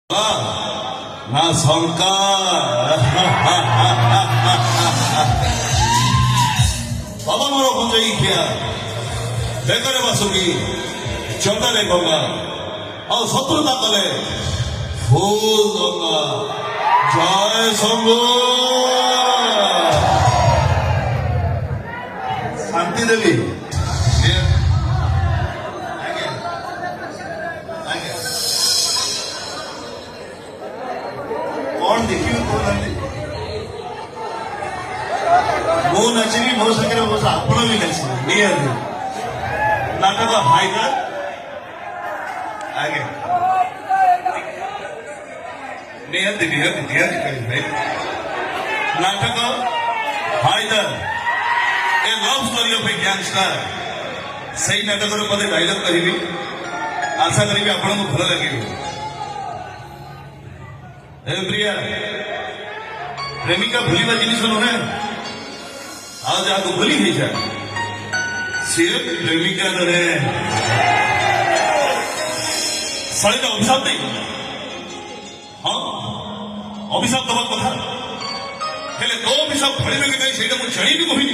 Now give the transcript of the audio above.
ना शंका बाबा मोर भंजई खिया बेकरे बासुकी चंदारे गंगा आ शत्रुता कले फूल गंगा जय शंभु शांति देवी कौन देखिए मो नचरी मो सके मो आपण भी नची नियति नाटक हाइदर आगे नियति नियति नियति कही भाई नाटक Haider a love story of a gangster सही नाटक मत डायलॉग कहि आशा करी आपन को भल लगे प्रिया प्रेमिका भूलिबा जिनिस नुहे आज जहाँ भूली नहीं जाए सिर्फ प्रेमिका रे शाड़ी अभिशाप नहीं हाँ अभिशाप दबा कथा हेले तो अभिशाप फड़ी कि नहीं से जानी भी कही